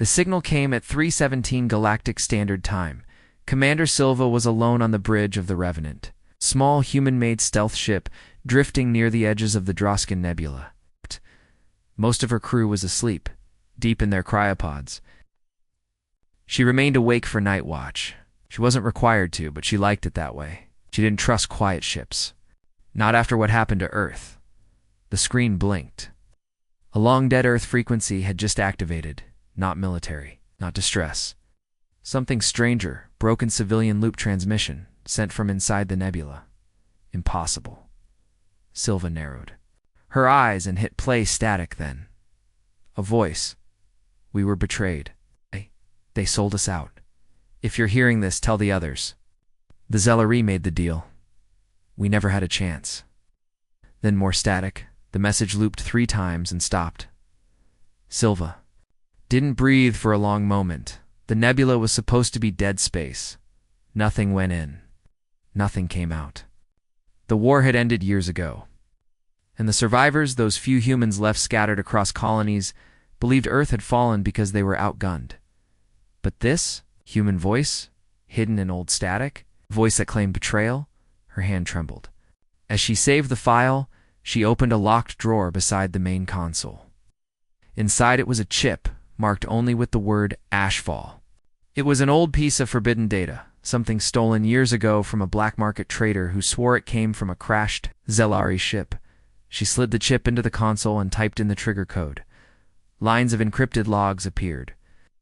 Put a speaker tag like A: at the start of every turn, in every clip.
A: The signal came at 3:17 Galactic Standard Time. Commander Silva was alone on the bridge of the Revenant, small human-made stealth ship drifting near the edges of the Droskin Nebula. Most of her crew was asleep, deep in their cryopods. She remained awake for night watch. She wasn't required to, but she liked it that way. She didn't trust quiet ships. Not after what happened to Earth. The screen blinked. A long dead Earth frequency had just activated. Not military, not distress. Something stranger, broken civilian loop transmission, sent from inside the nebula. Impossible. Silva narrowed her eyes and hit play static then. A voice. We were betrayed. They sold us out. If you're hearing this, tell the others. The Zelari made the deal. We never had a chance. Then more static. The message looped 3 times and stopped. Silva didn't breathe for a long moment. The nebula was supposed to be dead space. Nothing went in. Nothing came out. The war had ended years ago. And the survivors, those few humans left scattered across colonies, believed Earth had fallen because they were outgunned. But this human voice, hidden in old static, voice that claimed betrayal, her hand trembled. As she saved the file, she opened a locked drawer beside the main console. Inside it was a chip, marked only with the word Ashfall. It was an old piece of forbidden data, something stolen years ago from a black market trader who swore it came from a crashed Zelari ship. She slid the chip into the console and typed in the trigger code. Lines of encrypted logs appeared.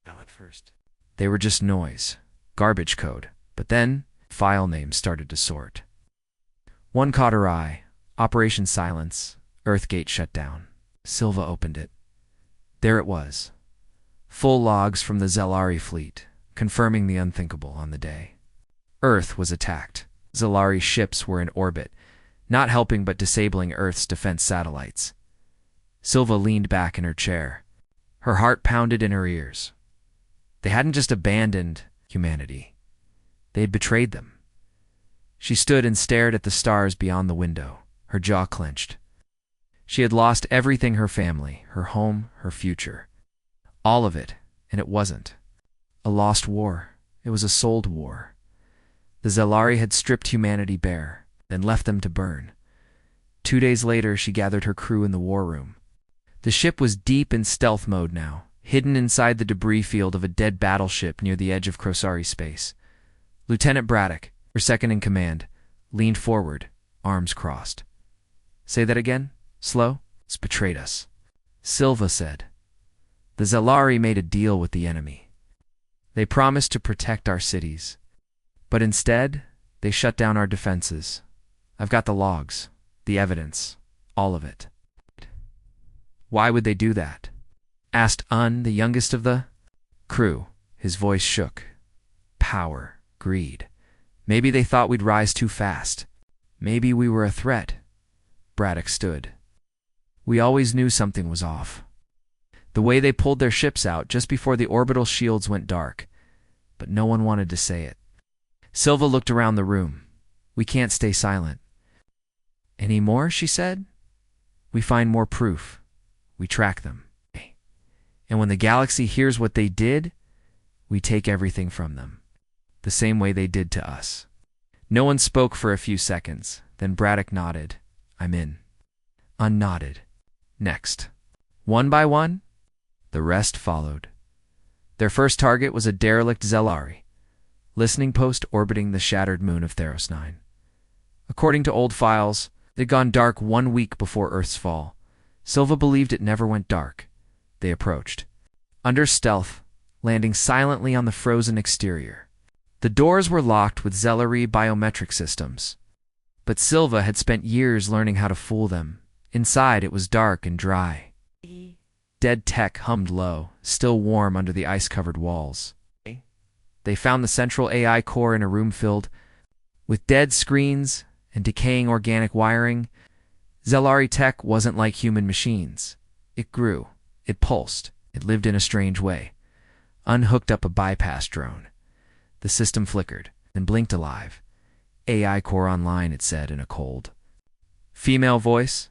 A: At first, they were just noise, garbage code, but then file names started to sort. One caught her eye. Operation Silence. Earthgate shut down. Silva opened it. There it was. Full logs from the Zelari fleet, confirming the unthinkable on the day. Earth was attacked. Zelari ships were in orbit, not helping but disabling Earth's defense satellites. Silva leaned back in her chair. Her heart pounded in her ears. They hadn't just abandoned humanity. They had betrayed them. She stood and stared at the stars beyond the window, her jaw clenched. She had lost everything: her family, her home, her future. All of it, and it wasn't a lost war. It was a sold war. The Zelari had stripped humanity bare, then left them to burn. 2 days later, she gathered her crew in the war room. The ship was deep in stealth mode now, hidden inside the debris field of a dead battleship near the edge of Crosari space. Lieutenant Braddock, her second in command, leaned forward, arms crossed. Say that again? Slow? It's betrayed us. Silva said. The Zelari made a deal with the enemy. They promised to protect our cities. But instead, they shut down our defenses. I've got the logs, the evidence, all of it. Why would they do that? Asked the youngest of the crew. His voice shook. Power, greed. Maybe they thought we'd rise too fast. Maybe we were a threat. Braddock stood. We always knew something was off. The way they pulled their ships out just before the orbital shields went dark. But no one wanted to say it. Silva looked around the room. We can't stay silent. Any more, she said. We find more proof. We track them. And when the galaxy hears what they did, we take everything from them. The same way they did to us. No one spoke for a few seconds. Then Braddock nodded. I'm in. Unnodded. Next. One by one, the rest followed. Their first target was a derelict Zelari, listening post orbiting the shattered moon of Theros 9. According to old files, it had gone dark 1 week before Earth's fall. Silva believed it never went dark. They approached. Under stealth, landing silently on the frozen exterior. The doors were locked with Zelari biometric systems. But Silva had spent years learning how to fool them. Inside, it was dark and dry. Dead tech hummed low, still warm under the ice-covered walls. They found the central AI core in a room filled with dead screens and decaying organic wiring. Zelari tech wasn't like human machines. It grew. It pulsed. It lived in a strange way. Unhooked up a bypass drone. The system flickered, then blinked alive. AI core online, it said in a cold, female voice.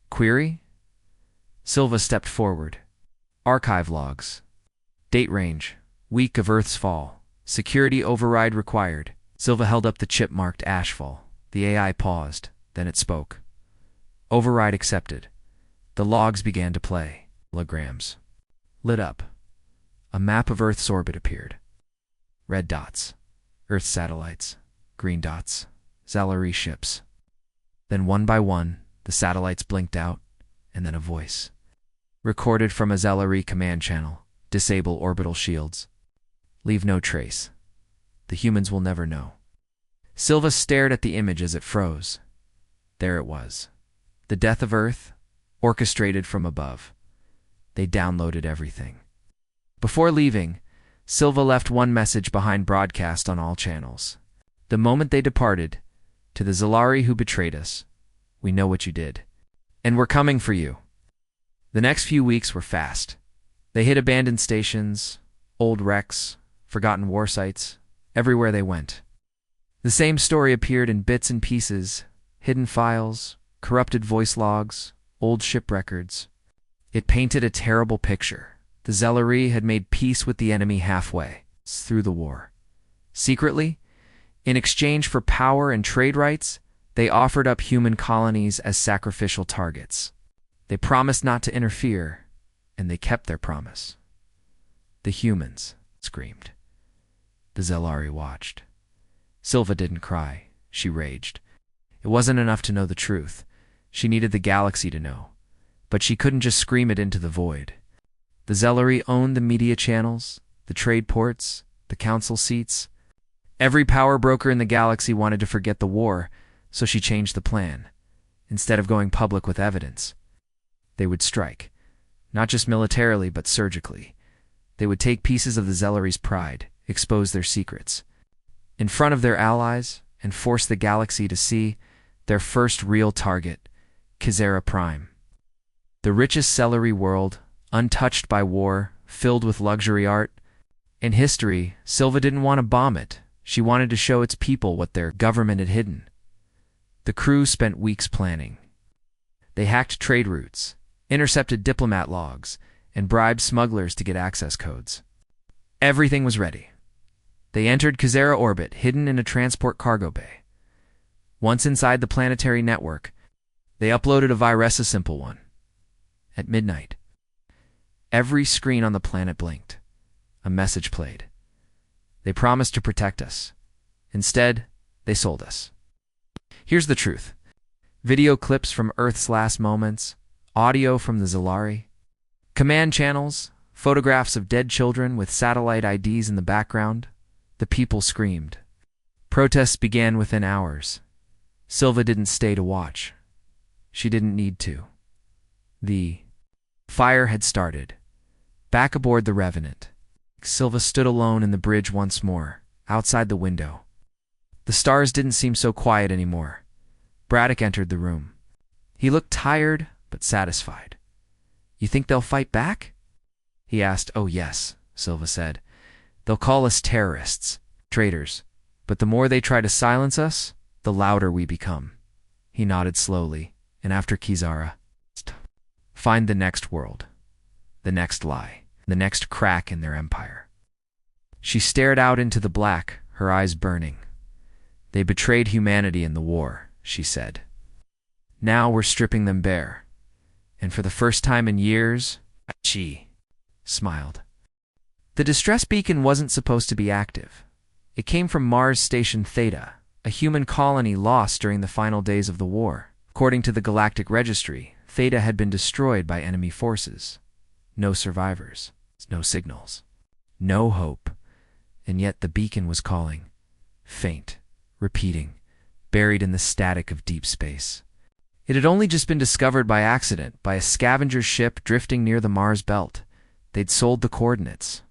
A: Query? Silva stepped forward. Archive logs. Date range: week of Earth's fall. Security override required. Silva held up the chip marked Ashfall. The AI paused, then it spoke. Override accepted. The logs began to play. Holograms lit up. A map of Earth's orbit appeared. Red dots, Earth satellites. Green dots, Zalari ships. Then one by one, the satellites blinked out, and then a voice. Recorded from a Zalari command channel. Disable orbital shields. Leave no trace. The humans will never know. Silva stared at the image as it froze. There it was. The death of Earth, orchestrated from above. They downloaded everything. Before leaving, Silva left one message behind broadcast on all channels. The moment they departed, to the Zalari who betrayed us, we know what you did. And we're coming for you. The next few weeks were fast. They hit abandoned stations, old wrecks, forgotten war sites, everywhere they went. The same story appeared in bits and pieces, hidden files, corrupted voice logs, old ship records. It painted a terrible picture. The Zalari had made peace with the enemy halfway through the war. Secretly, in exchange for power and trade rights, they offered up human colonies as sacrificial targets. They promised not to interfere, and they kept their promise. The humans screamed. The Zalari watched. Silva didn't cry. She raged. It wasn't enough to know the truth. She needed the galaxy to know. But she couldn't just scream it into the void. The Zalari owned the media channels, the trade ports, the council seats. Every power broker in the galaxy wanted to forget the war, so she changed the plan. Instead of going public with evidence, they would strike. Not just militarily, but surgically. They would take pieces of the Zalari's pride, expose their secrets, in front of their allies, and force the galaxy to see their first real target, Kizera Prime. The richest Zalari world, untouched by war, filled with luxury art and history. Silva didn't want to bomb it. She wanted to show its people what their government had hidden. The crew spent weeks planning. They hacked trade routes, intercepted diplomat logs, and bribed smugglers to get access codes. Everything was ready. They entered Kizera orbit, hidden in a transport cargo bay. Once inside the planetary network, they uploaded a virus, a simple one. At midnight, every screen on the planet blinked. A message played. They promised to protect us. Instead, they sold us. Here's the truth. Video clips from Earth's last moments, audio from the Zalari, command channels, photographs of dead children with satellite IDs in the background. The people screamed. Protests began within hours. Silva didn't stay to watch. She didn't need to. The fire had started. Back aboard the Revenant, Silva stood alone in the bridge once more, outside the window. The stars didn't seem so quiet anymore. Braddock entered the room. He looked tired, but satisfied. "You think they'll fight back?" he asked. "Oh yes," Silva said. "They'll call us terrorists, traitors, but the more they try to silence us, the louder we become." He nodded slowly, and after Kizera, find the next world, the next lie, the next crack in their empire. She stared out into the black, her eyes burning. "They betrayed humanity in the war," she said. "Now we're stripping them bare. And for the first time in years," she smiled. The distress beacon wasn't supposed to be active. It came from Mars Station Theta, a human colony lost during the final days of the war. According to the Galactic Registry, Theta had been destroyed by enemy forces. No survivors, no signals, no hope. And yet the beacon was calling, faint, repeating, buried in the static of deep space. It had only just been discovered by accident by a scavenger ship drifting near the Mars belt. They'd sold the coordinates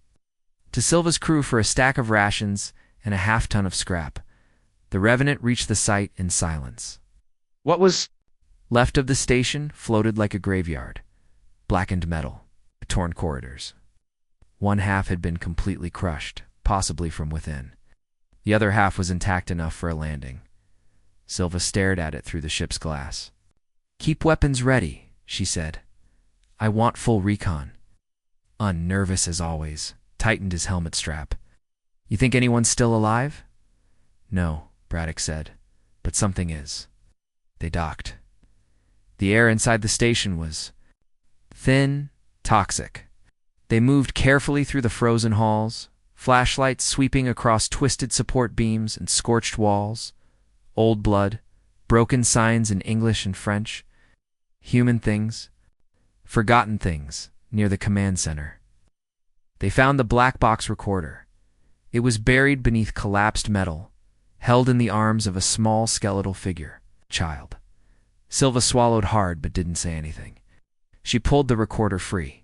A: to Silva's crew for a stack of rations and a half-ton of scrap. The Revenant reached the site in silence. What was left of the station floated like a graveyard, blackened metal, torn corridors. One half had been completely crushed, possibly from within. The other half was intact enough for a landing. Silva stared at it through the ship's glass. "Keep weapons ready," she said. "I want full recon." Unnervous as always, tightened his helmet strap. "You think anyone's still alive?" "No," Braddock said, "but something is." They docked. The air inside the station was thin, toxic. They moved carefully through the frozen halls, flashlights sweeping across twisted support beams and scorched walls, old blood, broken signs in English and French, human things, forgotten things near the command center. They found the black box recorder. It was buried beneath collapsed metal, held in the arms of a small skeletal figure, child. Silva swallowed hard but didn't say anything. She pulled the recorder free,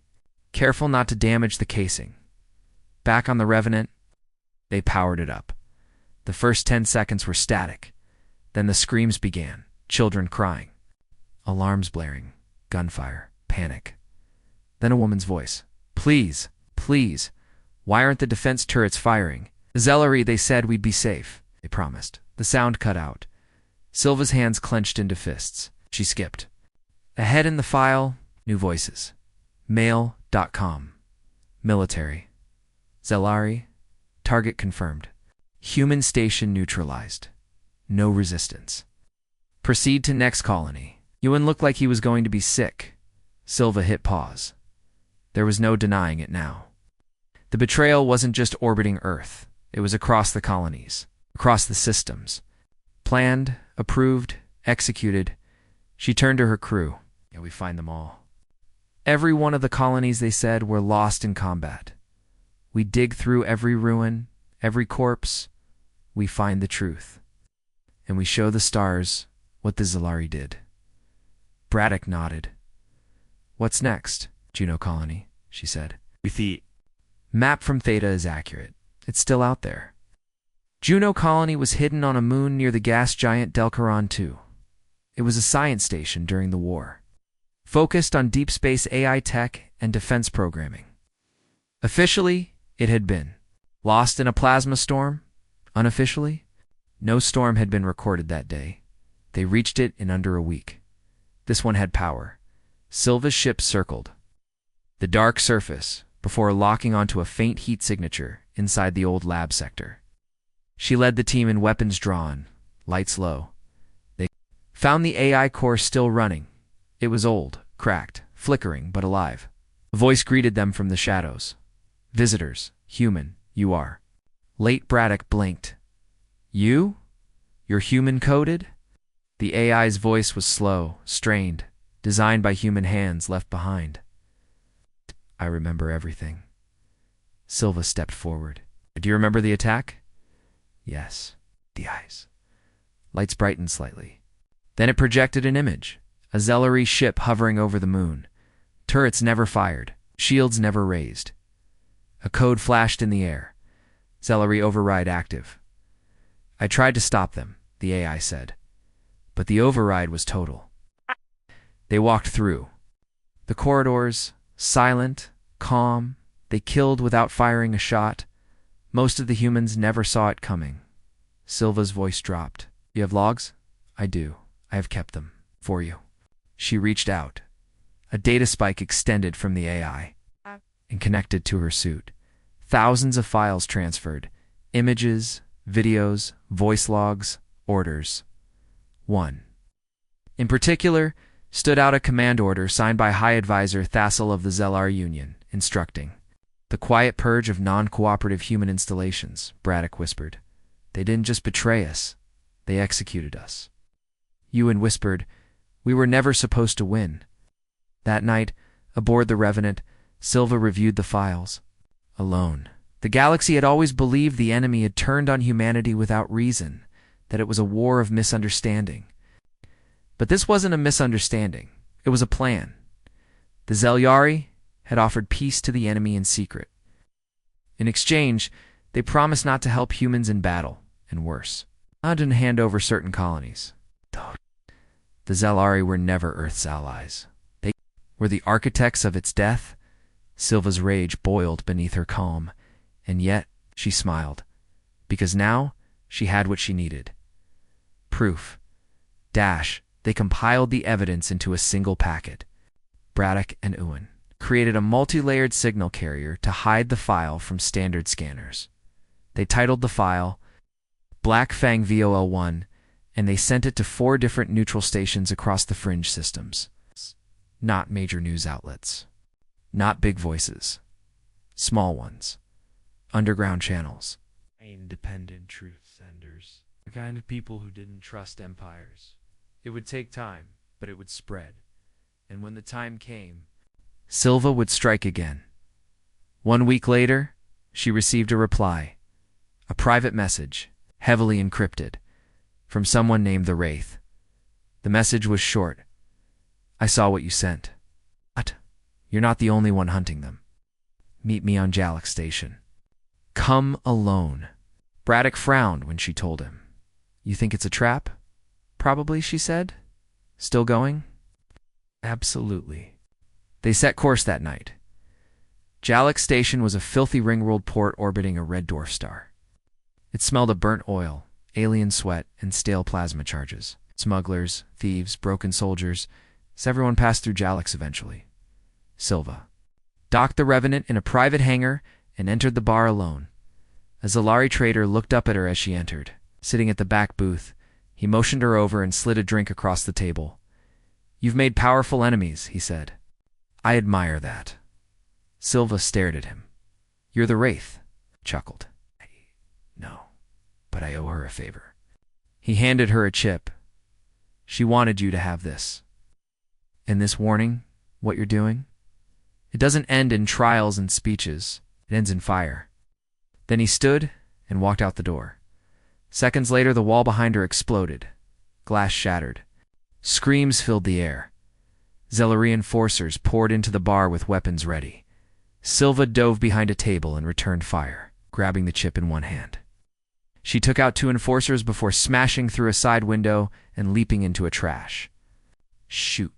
A: careful not to damage the casing. Back on the Revenant, they powered it up. The first 10 seconds were static. Then the screams began, children crying, alarms blaring, gunfire, panic. Then a woman's voice. "Please, please, why aren't the defense turrets firing? Zellery, they said we'd be safe. They promised." The sound cut out. Silva's hands clenched into fists. She skipped. Ahead in the file, new voices. Mail.com. Military. Zellery. Target confirmed. Human station neutralized. No resistance. Proceed to next colony. Ewan looked like he was going to be sick. Silva hit pause. There was no denying it now. The betrayal wasn't just orbiting Earth. It was across the colonies, across the systems. Planned, approved, executed. She turned to her crew. "Yeah, we find them all. Every one of the colonies, they said, were lost in combat. We dig through every ruin, every corpse. We find the truth. And we show the stars what the Zellery did." Braddock nodded. "What's next?" "Juno colony," she said. "The map from Theta is accurate. It's still out there. Juno colony was hidden on a moon near the gas giant Delcaron 2. It was a science station during the war, focused on deep space AI tech and defense programming. Officially, it had been lost in a plasma storm. Unofficially, no storm had been recorded that day. They reached it in under a week. This one had power. Silva's ship circled the dark surface before locking onto a faint heat signature inside the old lab sector. She led the team in weapons drawn, lights low. They found the AI core still running. It was old, cracked, flickering, but alive. A voice greeted them from the shadows. "Visitors, human, you are." Late Braddock blinked. "You? You're human-coded?" The AI's voice was slow, strained, designed by human hands left behind. "I remember everything." Silva stepped forward. "Do you remember the attack?" "Yes." The eyes. Lights brightened slightly. Then it projected an image. A Zellery ship hovering over the moon. Turrets never fired. Shields never raised. A code flashed in the air. "Zellery override active." "I tried to stop them," the AI said. "But the override was total." They walked through. The corridors, silent, calm. They killed without firing a shot. Most of the humans never saw it coming. Silva's voice dropped. "You have logs?" "I do. I have kept them. For you." She reached out. A data spike extended from the AI and connected to her suit. Thousands of files transferred. Images, videos, voice logs, orders. One. In particular, stood out a command order signed by High Advisor Thassel of the Zellar Union, instructing the quiet purge of non-cooperative human installations. Braddock whispered. "They didn't just betray us. They executed us." Ewan whispered, "We were never supposed to win." That night, aboard the Revenant, Silva reviewed the files. Alone. The galaxy had always believed the enemy had turned on humanity without reason, that it was a war of misunderstanding. But this wasn't a misunderstanding. It was a plan. The Zellery had offered peace to the enemy in secret. In exchange, they promised not to help humans in battle, and worse, not to hand over certain colonies. The Zellery were never Earth's allies. They were the architects of its death. Silva's rage boiled beneath her calm, and yet she smiled, because now she had what she needed. Proof. They compiled the evidence into a single packet. Braddock and Ewan. created a multi-layered signal carrier to hide the file from standard scanners. They titled the file Black Fang VOL1, and they sent it to 4 different neutral stations across the fringe systems. Not major news outlets. Not big voices. Small ones. Underground channels. Independent truth senders. The kind of people who didn't trust empires. It would take time, but it would spread. And when the time came, Silva would strike again. 1 week later, she received a reply. A private message, heavily encrypted, from someone named the Wraith. The message was short. I saw what you sent. What? You're not the only one hunting them. Meet me on Jalek Station. Come alone. Braddock frowned when she told him. You think it's a trap? Probably, she said. Still going? Absolutely. They set course that night. Jalek Station was a filthy ring-world port orbiting a red dwarf star. It smelled of burnt oil, alien sweat, and stale plasma charges. Smugglers, thieves, broken soldiers, as everyone passed through Jalek's eventually. Silva docked the Revenant in a private hangar and entered the bar alone. A Zalari trader looked up at her as she entered. Sitting at the back booth, he motioned her over and slid a drink across the table. You've made powerful enemies, he said. I admire that. Silva stared at him. You're the Wraith, chuckled. No, but I owe her a favor. He handed her a chip. She wanted you to have this. And this warning, what you're doing? It doesn't end in trials and speeches. It ends in fire. Then he stood and walked out the door. Seconds later, the wall behind her exploded. Glass shattered. Screams filled the air. Zellari enforcers poured into the bar with weapons ready. Silva dove behind a table and returned fire, grabbing the chip in one hand. She took out 2 enforcers before smashing through a side window and leaping into a trash. Shoot.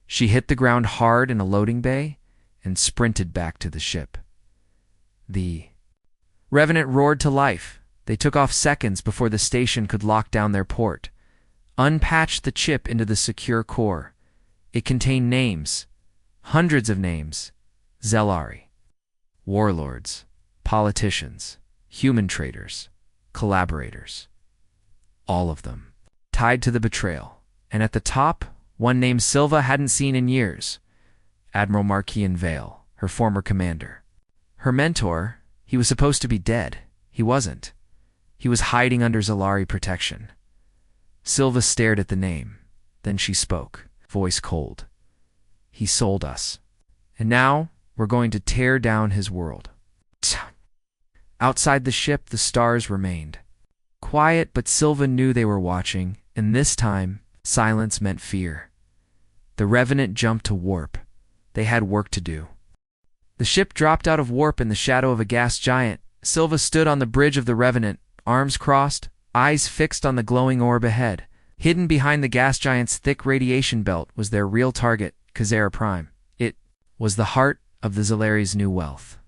A: She hit the ground hard in a loading bay and sprinted back to the ship. The Revenant roared to life. They took off seconds before the station could lock down their port. Unpatched the chip into the secure core. It contained names. Hundreds of names. Zellari. Warlords. Politicians. Human traders. Collaborators. All of them. Tied to the betrayal. And at the top, one name Silva hadn't seen in years. Admiral Marquian Vale, her former commander. Her mentor, he was supposed to be dead. He wasn't. He was hiding under Zellari protection. Silva stared at the name. Then she spoke, voice cold. He sold us. And now, we're going to tear down his world. Outside the ship, the stars remained. Quiet, but Silva knew they were watching, and this time, silence meant fear. The Revenant jumped to warp. They had work to do. The ship dropped out of warp in the shadow of a gas giant. Silva stood on the bridge of the Revenant, arms crossed, eyes fixed on the glowing orb ahead. Hidden behind the gas giant's thick radiation belt was their real target, Khazera Prime. It was the heart of the Zellari's new wealth.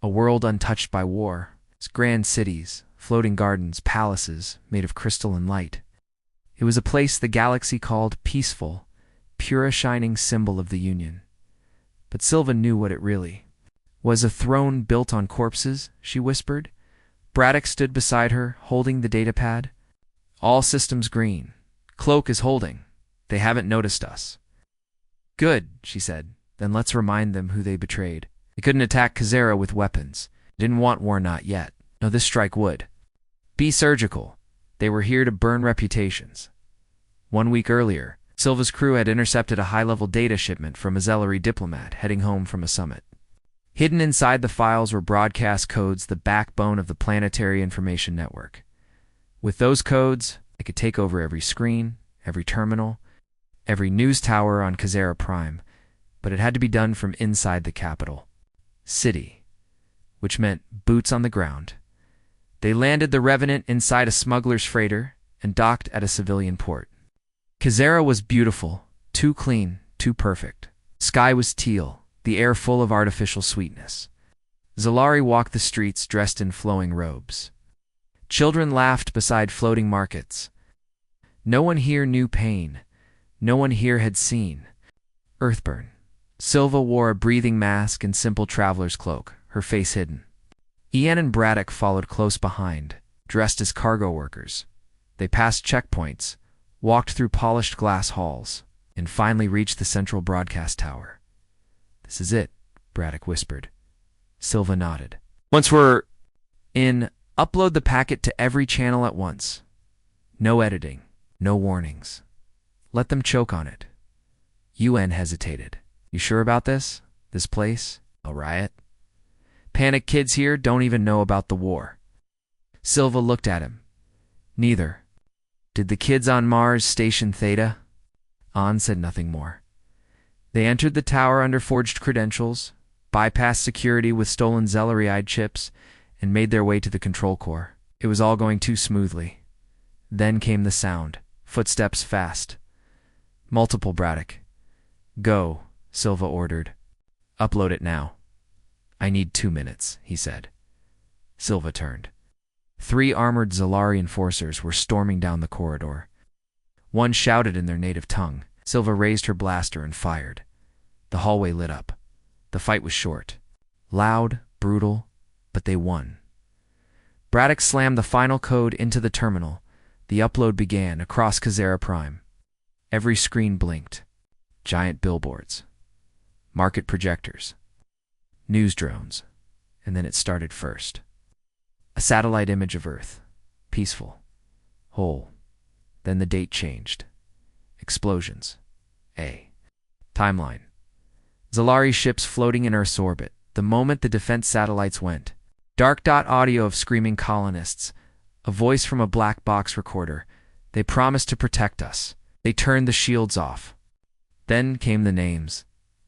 A: A world untouched by war, its grand cities, floating gardens, palaces made of crystal and light. It was a place the galaxy called peaceful, pure, a shining symbol of the Union. But Silva knew what it really was. A throne built on corpses, she whispered. Braddock stood beside her, holding the datapad. All systems green. Cloak is holding. They haven't noticed us. Good, she said. Then let's remind them who they betrayed. They couldn't attack Khazera with weapons. They didn't want war, not yet. No, this strike would. Be surgical. They were here to burn reputations. 1 week earlier, Silva's crew had intercepted a high-level data shipment from a Zellari diplomat heading home from a summit. Hidden inside the files were broadcast codes, the backbone of the planetary information network. With those codes, they could take over every screen, every terminal, every news tower on Khazera Prime, but it had to be done from inside the capital city, which meant boots on the ground. They landed the Revenant inside a smuggler's freighter and docked at a civilian port. Khazera was beautiful, too clean, too perfect. Sky was teal, the air full of artificial sweetness. Zellari walked the streets dressed in flowing robes. Children laughed beside floating markets. No one here knew pain. No one here had seen earthburn, Silva wore a breathing mask and simple traveler's cloak, her face hidden. Ian and Braddock followed close behind, dressed as cargo workers. They passed checkpoints, walked through polished glass halls, and finally reached the central broadcast tower. "This is it," Braddock whispered. Silva nodded. "Once we're in, upload the packet to every channel at once. No editing, no warnings. Let them choke on it." UN hesitated. "You sure about this? This place? A riot? Panic kids here don't even know about the war." Silva looked at him. "Neither. Did the kids on Mars station Theta?" An said nothing more. They entered the tower under forged credentials, bypassed security with stolen Zellery-eyed chips, and made their way to the control core. It was all going too smoothly. Then came the sound, footsteps fast. "Multiple, Braddock." "Go," Silva ordered. "Upload it now." "I need 2 minutes," he said. Silva turned. 3 armored Zelari enforcers were storming down the corridor. One shouted in their native tongue. Silva raised her blaster and fired. The hallway lit up. The fight was short. Loud, brutal, but they won. Braddock slammed the final code into the terminal. The upload began across Kazera Prime. Every screen blinked. Giant billboards. Market projectors. News drones. And then it started first. A satellite image of Earth. Peaceful. Whole. Then the date changed. Explosions. Timeline. Zelari ships floating in Earth's orbit. The moment the defense satellites went. Dark dot audio of screaming colonists. A voice from a black box recorder. They promised to protect us. They turned the shields off. Then came the names.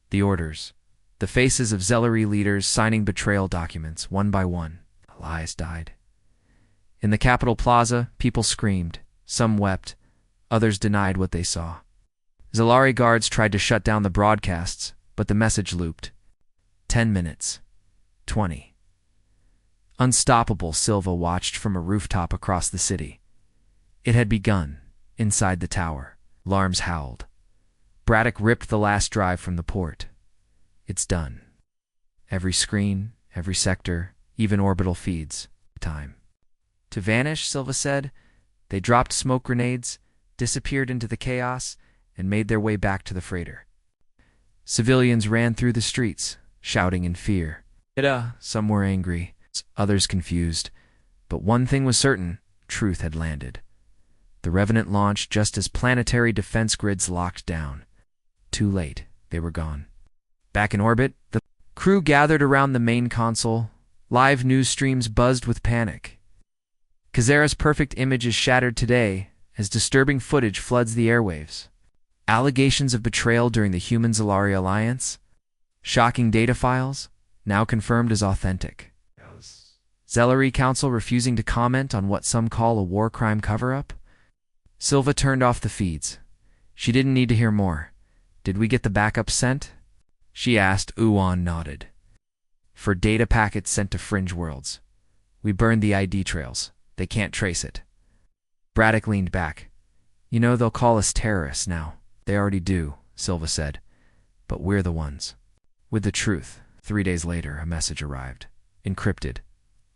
A: The orders. The faces of Zellery leaders signing betrayal documents, one by one. Elias died. In the Capitol Plaza, people screamed. Some wept. Others denied what they saw. Zelari guards tried to shut down the broadcasts, but the message looped. 10 minutes. 20. Unstoppable, Silva watched from a rooftop across the city. It had begun, inside the tower. Alarms howled. Braddock ripped the last drive from the port. It's done. Every screen, every sector, even orbital feeds. Time. To vanish, Silva said. They dropped smoke grenades, disappeared into the chaos, and made their way back to the freighter. Civilians ran through the streets, shouting in fear. Some were angry, others confused. But one thing was certain, truth had landed. The Revenant launched just as planetary defense grids locked down. Too late, they were gone. Back in orbit, the crew gathered around the main console. Live news streams buzzed with panic. Kazera's perfect image is shattered today as disturbing footage floods the airwaves. Allegations of betrayal during the Human-Zelari alliance. Shocking data files, now confirmed as authentic. Zellery Council refusing to comment on what some call a war crime cover-up. Silva turned off the feeds. She didn't need to hear more. Did we get the backup sent? She asked. Uwan nodded. For data packets sent to fringe worlds. We burned the ID trails. They can't trace it. Braddock leaned back. You know, they'll call us terrorists now. They already do, Silva said. But we're the ones. With the truth. 3 days later, a message arrived. Encrypted.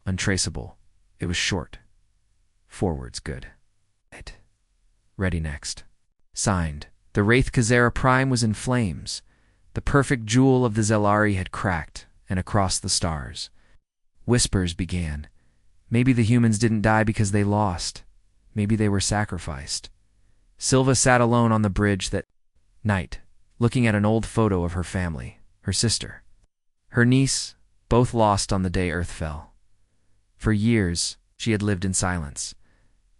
A: Untraceable. It was short. 4 words good. Ready next. Signed. The Wraith Kazera Prime was in flames. The perfect jewel of the Zelari had cracked, and across the stars. Whispers began. Maybe the humans didn't die because they lost. Maybe they were sacrificed. Silva sat alone on the bridge that night, looking at an old photo of her family, her sister, her niece, both lost on the day Earth fell. For years, she had lived in silence,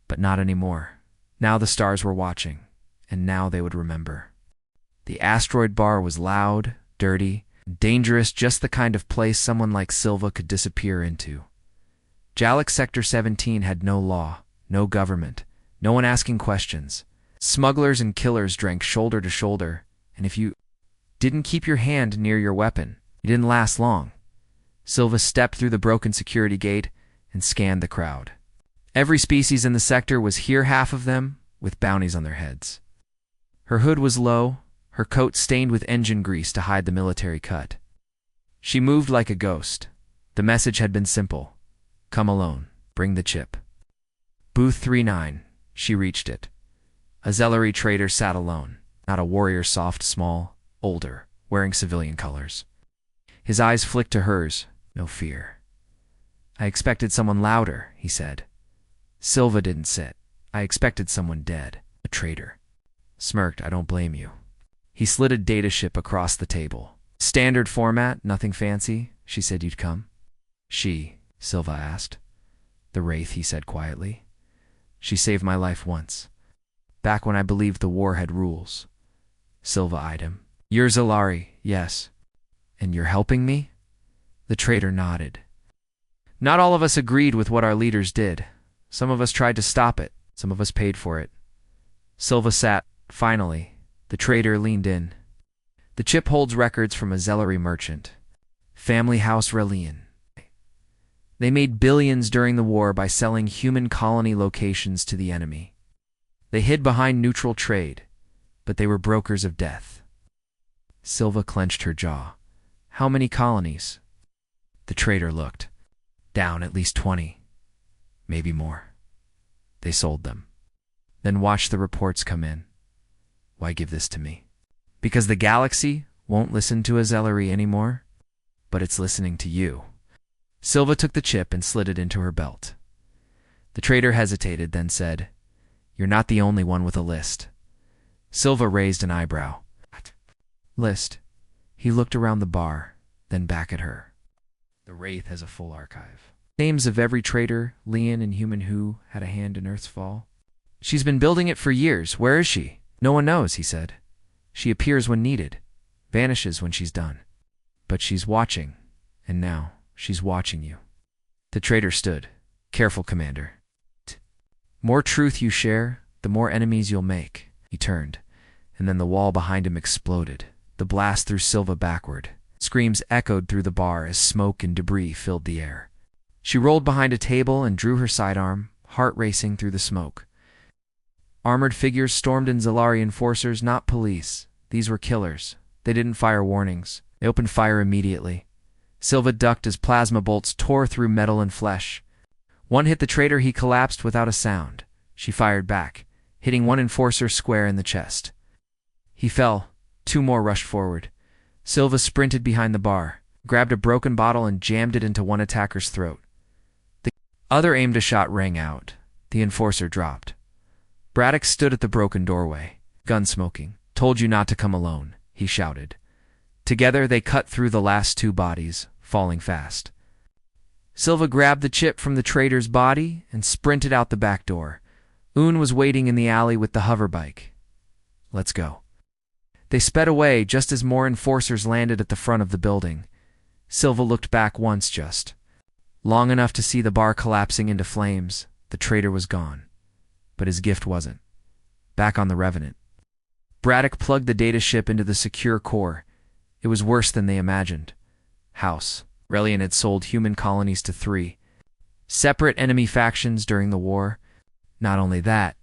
A: but not anymore. Now the stars were watching, and now they would remember. The asteroid bar was loud, dirty, dangerous, just the kind of place someone like Silva could disappear into. Jalek Sector 17 had no law, no government, no one asking questions. Smugglers and killers drank shoulder to shoulder, and if you didn't keep your hand near your weapon, you didn't last long. Silva stepped through the broken security gate and scanned the crowd. Every species in the sector was here, half of them with bounties on their heads. Her hood was low, her coat stained with engine grease to hide the military cut. She moved like a ghost. The message had been simple. Come alone. Bring the chip. Booth 39. She reached it. A Zellery trader sat alone, not a warrior, soft, small, older, wearing civilian colors. His eyes flicked to hers, no fear. I expected someone louder, he said. Silva didn't sit. I expected someone dead, a traitor. Smirked, I don't blame you. He slid a data ship across the table. Standard format, nothing fancy. She said you'd come. She, Silva asked. The Wraith, he said quietly. She saved my life once. Back when I believed the war had rules. Silva eyed him. You're Zellery, yes. And you're helping me? The traitor nodded. Not all of us agreed with what our leaders did. Some of us tried to stop it. Some of us paid for it. Silva sat. Finally, the traitor leaned in. The chip holds records from a Zellery merchant. Family House Relian. They made billions during the war by selling human colony locations to the enemy. They hid behind neutral trade, but they were brokers of death. Silva clenched her jaw. How many colonies? The traitor looked. Down at least 20. Maybe more. They sold them. Then watched the reports come in. Why give this to me? Because the galaxy won't listen to a Zellery anymore, but it's listening to you. Silva took the chip and slid it into her belt. The traitor hesitated, then said, You're not the only one with a list. Silva raised an eyebrow. What? List? He looked around the bar, then back at her. The Wraith has a full archive. Names of every traitor, Leon, and human who had a hand in Earth's fall. She's been building it for years. Where is she? No one knows, he said. She appears when needed, vanishes when she's done. But she's watching, and now she's watching you. The traitor stood. Careful, Commander. More truth you share, the more enemies you'll make. He turned, and then the wall behind him exploded. The blast threw Silva backward. Screams echoed through the bar as smoke and debris filled the air. She rolled behind a table and drew her sidearm, heart racing through the smoke. Armored figures stormed in. Zellery enforcers, not police. These were killers. They didn't fire warnings. They opened fire immediately. Silva ducked as plasma bolts tore through metal and flesh. One hit the traitor. He collapsed without a sound. She fired back, hitting one enforcer square in the chest. He fell. 2 more rushed forward. Silva sprinted behind the bar, grabbed a broken bottle and jammed it into one attacker's throat. The other aimed a shot, rang out. The enforcer dropped. Braddock stood at the broken doorway, gun smoking. Told you not to come alone, he shouted. Together they cut through the last 2 bodies, falling fast. Silva grabbed the chip from the traitor's body and sprinted out the back door. Un was waiting in the alley with the hoverbike. Let's go. They sped away just as more enforcers landed at the front of the building. Silva looked back once just. Long enough to see the bar collapsing into flames. The traitor was gone. But his gift wasn't. Back on the Revenant. Braddock plugged the data ship into the secure core. It was worse than they imagined. House. Relian had sold human colonies to 3 separate enemy factions during the war. Not only that,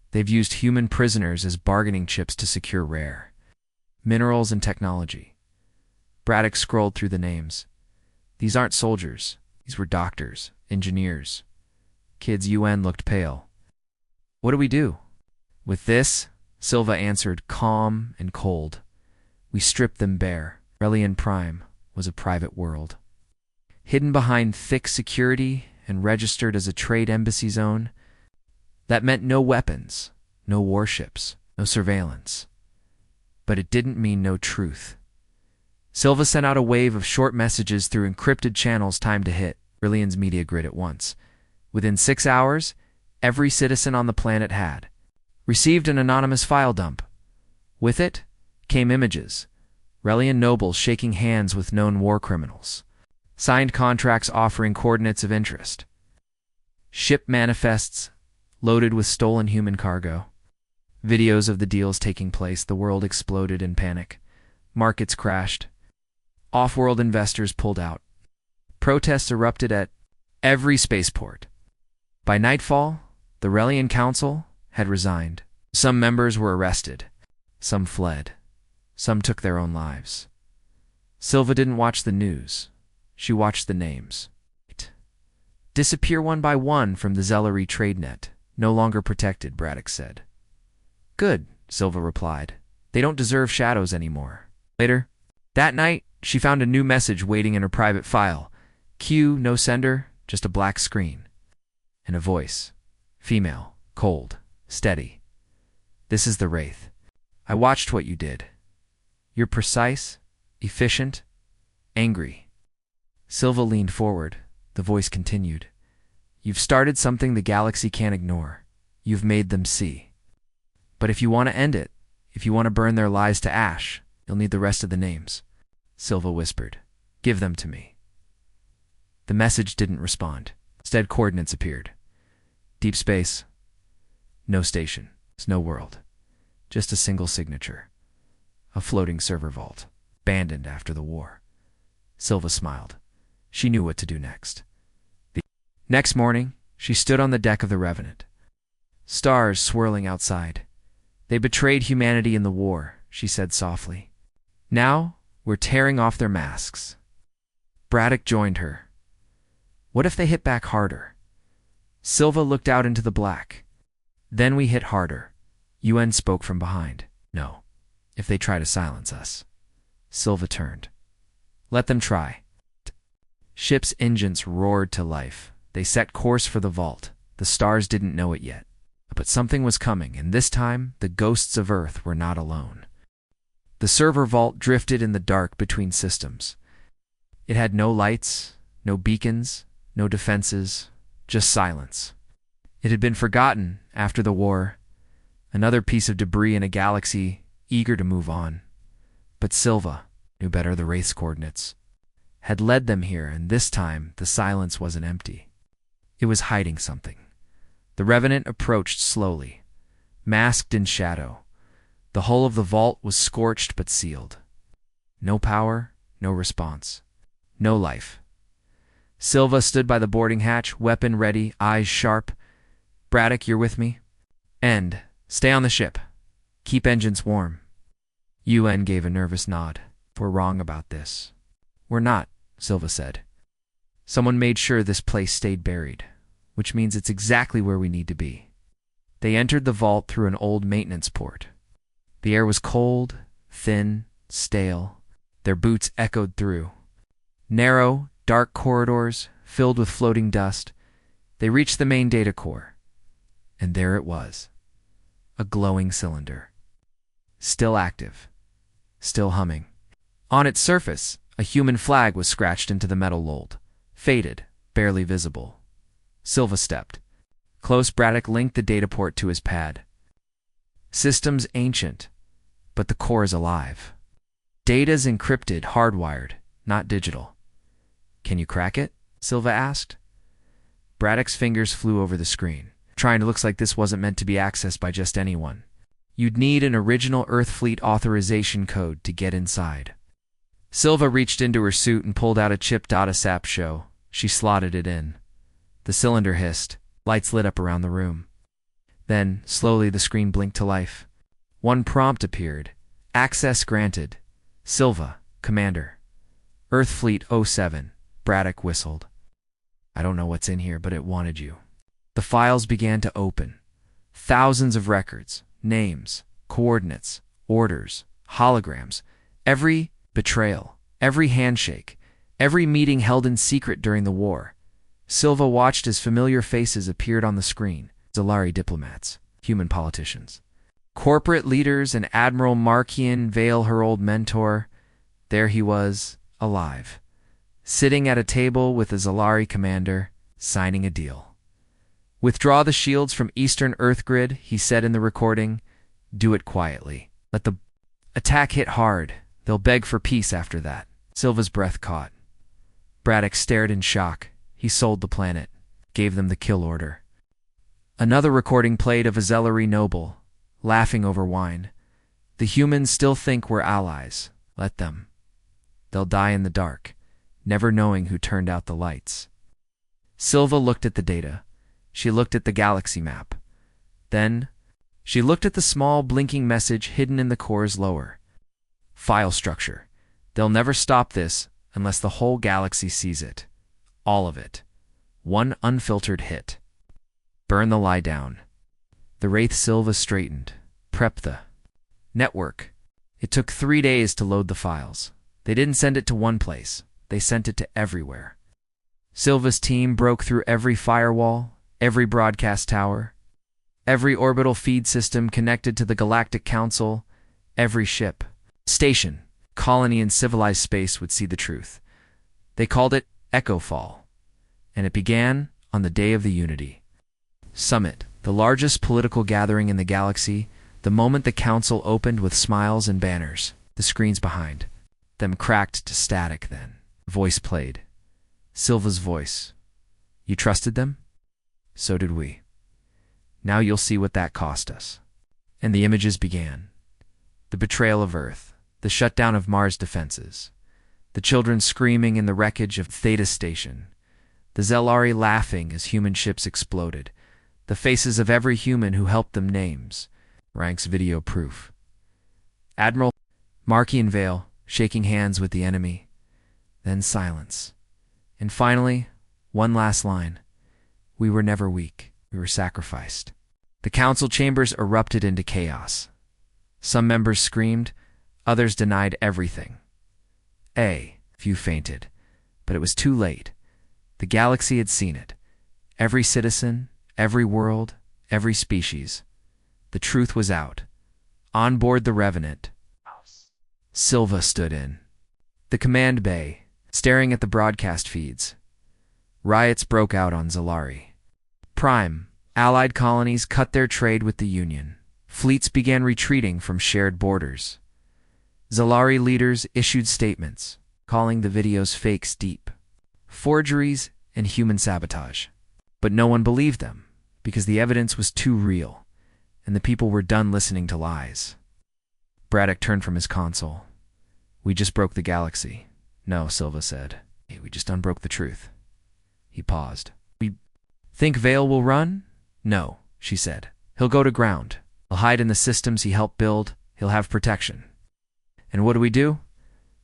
A: they've used human prisoners as bargaining chips to secure rare minerals and technology. Braddock scrolled through the names. These aren't soldiers. These were doctors, engineers. Kids UN looked pale. What do we do? With this, Silva answered, calm and cold. We stripped them bare. Relian Prime was a private world. Hidden behind thick security and registered as a trade embassy zone. That meant no weapons, no warships, no surveillance. But it didn't mean no truth. Silva sent out a wave of short messages through encrypted channels timed to hit Relian's media grid at once. Within 6 hours, every citizen on the planet had received an anonymous file dump. With it came images. Relian nobles shaking hands with known war criminals. Signed contracts offering coordinates of interest. Ship manifests loaded with stolen human cargo. Videos of the deals taking place. The world exploded in panic. Markets crashed. Off-world investors pulled out. Protests erupted at every spaceport. By nightfall, the Relian Council had resigned. Some members were arrested. Some fled. Some took their own lives. Silva didn't watch the news. She watched the names. Disappear one by one from the Zellery trade net. No longer protected, Braddock said. Good, Silva replied. They don't deserve shadows anymore. Later, that night, she found a new message waiting in her private file. Q, no sender, just a black screen. And a voice. Female, cold, steady. This is the Wraith. I watched what you did. You're precise, efficient, angry. Silva leaned forward. The voice continued. You've started something the galaxy can't ignore. You've made them see. But if you want to end it, if you want to burn their lies to ash, you'll need the rest of the names. Silva whispered. Give them to me. The message didn't respond. Instead, coordinates appeared. Deep space. No station. No world. Just a single signature. A floating server vault. Abandoned after the war. Silva smiled. She knew what to do next. The next morning, she stood on the deck of the Revenant. Stars swirling outside. They betrayed humanity in the war, she said softly. Now, we're tearing off their masks. Braddock joined her. What if they hit back harder? Silva looked out into the black. Then we hit harder. UN spoke from behind. No, if they try to silence us. Silva turned. Let them try. Ship's engines roared to life. They set course for the vault. The stars didn't know it yet. But something was coming, and this time, the ghosts of Earth were not alone. The server vault drifted in the dark between systems. It had no lights, no beacons, no defenses, just silence. It had been forgotten after the war, another piece of debris in a galaxy eager to move on. But Silva knew better. The Wraith's coordinates had led them here, and this time the silence wasn't empty. It was hiding something. The Revenant approached slowly, masked in shadow. The hull of the vault was scorched but sealed. No power, no response, no life. Silva stood by the boarding hatch, weapon ready, eyes sharp. Braddock, you're with me? End. Stay on the ship. Keep engines warm. UN gave a nervous nod. We're wrong about this. We're not, Silva said. Someone made sure this place stayed buried, which means it's exactly where we need to be. They entered the vault through an old maintenance port. The air was cold, thin, stale. Their boots echoed through. Narrow, dark corridors filled with floating dust. They reached the main data core. And there it was. A glowing cylinder. Still active. Still humming. On its surface, a human flag was scratched into the metal mold. Faded, barely visible. Silva stepped. Close, Braddock linked the data port to his pad. System's ancient, but the core is alive. Data's encrypted, hardwired, not digital. Can you crack it? Silva asked. Braddock's fingers flew over the screen. Trying to look like this wasn't meant to be accessed by just anyone. You'd need an original Earth Fleet authorization code to get inside. Silva reached into her suit and pulled out a chip data sap show. She slotted it in. The cylinder hissed. Lights lit up around the room. Then, slowly, the screen blinked to life. One prompt appeared. Access granted. Silva, Commander. Earth Fleet 07. Braddock whistled. I don't know what's in here, but it wanted you. The files began to open. Thousands of records, names, coordinates, orders, holograms, every betrayal, every handshake, every meeting held in secret during the war. Silva watched as familiar faces appeared on the screen. Zellery diplomats, human politicians, corporate leaders, and Admiral Markian Vale, her old mentor. There he was, alive, sitting at a table with a Zellery commander, signing a deal. Withdraw the shields from Eastern Earth Grid, he said in the recording. Do it quietly. Let the attack hit hard. They'll beg for peace after that. Silva's breath caught. Braddock stared in shock. He sold the planet, gave them the kill order. Another recording played of a Zellery noble, laughing over wine. The humans still think we're allies. Let them. They'll die in the dark, never knowing who turned out the lights. Silva looked at the data. She looked at the galaxy map. Then, she looked at the small blinking message hidden in the cores lower. File structure. They'll never stop this unless the whole galaxy sees it. All of it. One unfiltered hit. Burn the lie down. The Wraith Silva straightened. Prep the network. It took 3 days to load the files. They didn't send it to one place. They sent it to everywhere. Silva's team broke through every firewall, every broadcast tower, every orbital feed system connected to the Galactic Council, every ship, station, colony in civilized space would see the truth. They called it Echo Fall, and it began on the day of the Unity Summit, the largest political gathering in the galaxy. The moment the council opened with smiles and banners, the screens behind them cracked to static. Then voice played. Silva's voice. You trusted them? So did we. Now you'll see what that cost us. And the images began. The betrayal of Earth, the shutdown of Mars defenses, the children screaming in the wreckage of Theta Station, the Zelari laughing as human ships exploded, the faces of every human who helped them names. Ranks video proof. Admiral Markey and Vale shaking hands with the enemy. Then silence. And finally, one last line. We were never weak. We were sacrificed. The council chambers erupted into chaos. Some members screamed. Others denied everything. Few fainted. But it was too late. The galaxy had seen it. Every citizen, every world, every species. The truth was out. On board the Revenant, Silva stood in the command bay, staring at the broadcast feeds. Riots broke out on Zelari Prime. Allied colonies cut their trade with the Union. Fleets began retreating from shared borders. Zelari leaders issued statements, calling the videos fakes, deep forgeries, and human sabotage. But no one believed them, because the evidence was too real, and the people were done listening to lies. Braddock turned from his console. We just broke the galaxy. No, Silva said. We just unbroke the truth. He paused. We think Vale will run? No, she said. He'll go to ground. He'll hide in the systems he helped build. He'll have protection. And what do?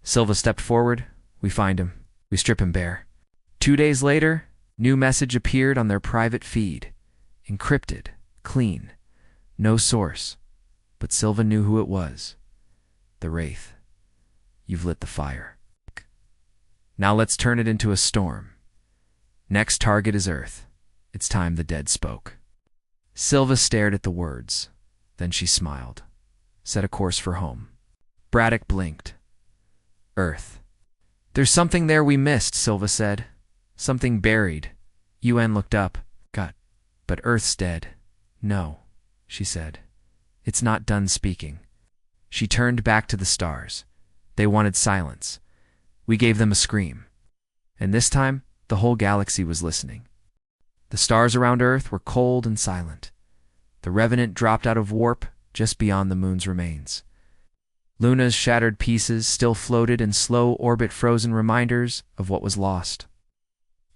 A: Silva stepped forward. We find him. We strip him bare. 2 days later, new message appeared on their private feed. Encrypted. Clean. No source. But Silva knew who it was. The Wraith. You've lit the fire. Now let's turn it into a storm. Next target is Earth. It's time the dead spoke. Silva stared at the words. Then she smiled. Set a course for home. Braddock blinked. Earth. There's something there we missed, Silva said. Something buried. UN looked up. But Earth's dead. No, she said. It's not done speaking. She turned back to the stars. They wanted silence. We gave them a scream. And this time, the whole galaxy was listening. The stars around Earth were cold and silent. The Revenant dropped out of warp just beyond the moon's remains. Luna's shattered pieces still floated in slow orbit, frozen reminders of what was lost.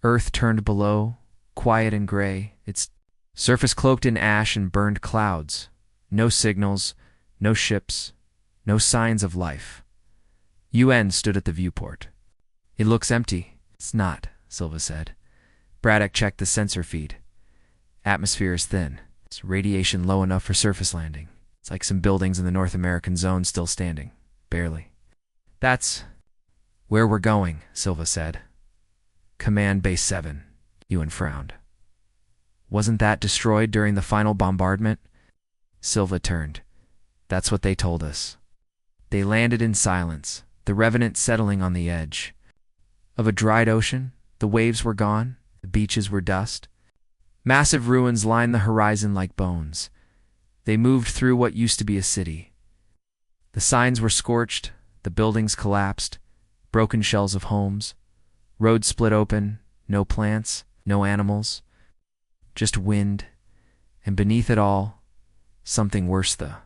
A: Earth turned below, quiet and gray, its surface cloaked in ash and burned clouds. No signals, no ships, no signs of life. UN stood at the viewport. It looks empty. It's not, Silva said. Braddock checked the sensor feed. Atmosphere is thin. It's radiation low enough for surface landing. It's like some buildings in the North American zone still standing. Barely. That's where we're going, Silva said. Command Base 7. UN frowned. Wasn't that destroyed during the final bombardment? Silva turned. That's what they told us. They landed in silence, the Revenant settling on the edge of a dried ocean. The waves were gone. The beaches were dust. Massive ruins lined the horizon like bones. They moved through what used to be a city. The signs were scorched. The buildings collapsed. Broken shells of homes. Roads split open. No plants. No animals. Just wind. And beneath it all, something worse, the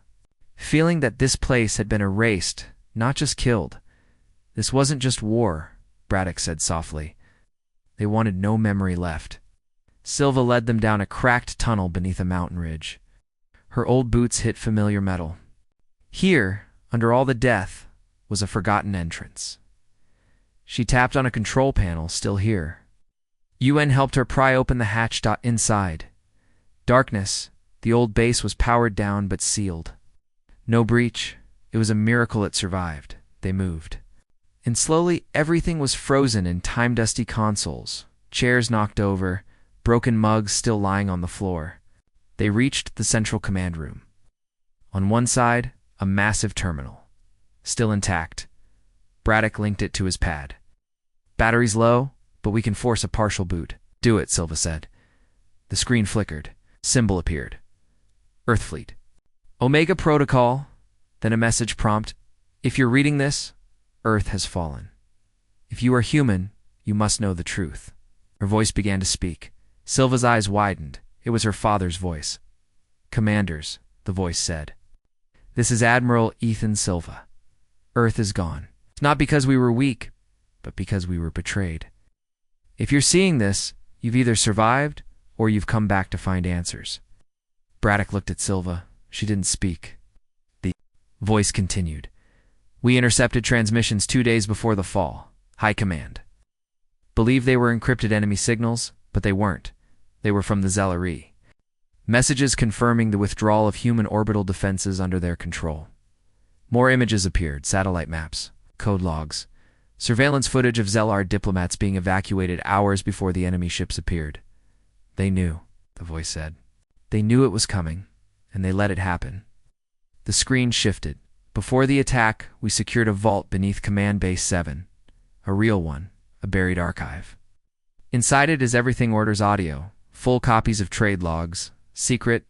A: feeling that this place had been erased, not just killed. This wasn't just war, Braddock said softly. They wanted no memory left. Silva led them down a cracked tunnel beneath a mountain ridge. Her old boots hit familiar metal. Here, under all the death, was a forgotten entrance. She tapped on a control panel, still here. UN helped her pry open the hatch. Inside. Darkness. The old base was powered down but sealed. No breach. It was a miracle it survived. They moved. And slowly everything was frozen in time-dusty consoles, chairs knocked over, broken mugs still lying on the floor. They reached the central command room. On one side, a massive terminal. Still intact. Braddock linked it to his pad. Battery's low, but we can force a partial boot. Do it, Silva said. The screen flickered. Symbol appeared. Earthfleet. Omega Protocol. Then a message prompt. If you're reading this, Earth has fallen. If you are human, you must know the truth. Her voice began to speak. Silva's eyes widened. It was her father's voice. Commanders, the voice said. This is Admiral Ethan Silva. Earth is gone. Not because we were weak, but because we were betrayed. If you're seeing this, you've either survived or you've come back to find answers. Braddock looked at Silva. She didn't speak. The voice continued. We intercepted transmissions 2 days before the fall. High Command. Believed they were encrypted enemy signals, but they weren't. They were from the Zellerie. Messages confirming the withdrawal of human orbital defenses under their control. More images appeared, satellite maps, code logs, surveillance footage of Zellar diplomats being evacuated hours before the enemy ships appeared. They knew, the voice said. They knew it was coming, and they let it happen. The screen shifted. Before the attack, we secured a vault beneath Command Base 7. A real one, a buried archive. Inside it is everything orders audio, full copies of trade logs, secret,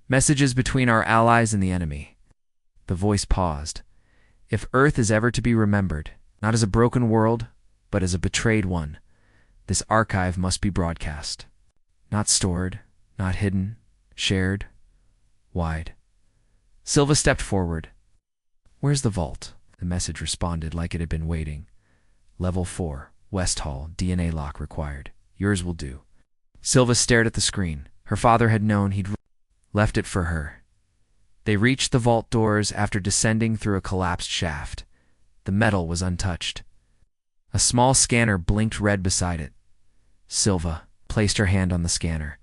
A: messages between our allies and the enemy. The voice paused. If Earth is ever to be remembered, not as a broken world, but as a betrayed one, this archive must be broadcast. Not stored, not hidden, shared, wide. Silva stepped forward. Where's the vault? The message responded like it had been waiting. Level 4, West Hall, DNA lock required. Yours will do. Silva stared at the screen. Her father had known he'd left it for her. They reached the vault doors after descending through a collapsed shaft. The metal was untouched. A small scanner blinked red beside it. Silva placed her hand on the scanner.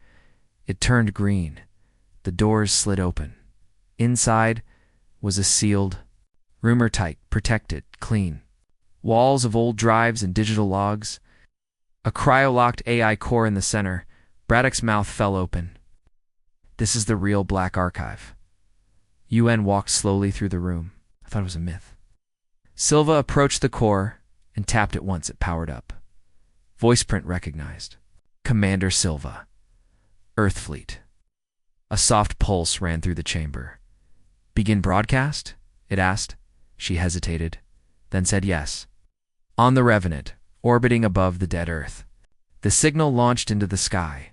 A: It turned green. The doors slid open. Inside was a sealed, rumor-tight, protected, clean. Walls of old drives and digital logs. A cryo-locked AI core in the center. Braddock's mouth fell open. This is the real Black Archive. UN walked slowly through the room. I thought it was a myth. Silva approached the core and tapped it once. It powered up. Voice print recognized. Commander Silva. Earthfleet. A soft pulse ran through the chamber. Begin broadcast? It asked. She hesitated, then said yes. On the Revenant, orbiting above the dead Earth. The signal launched into the sky.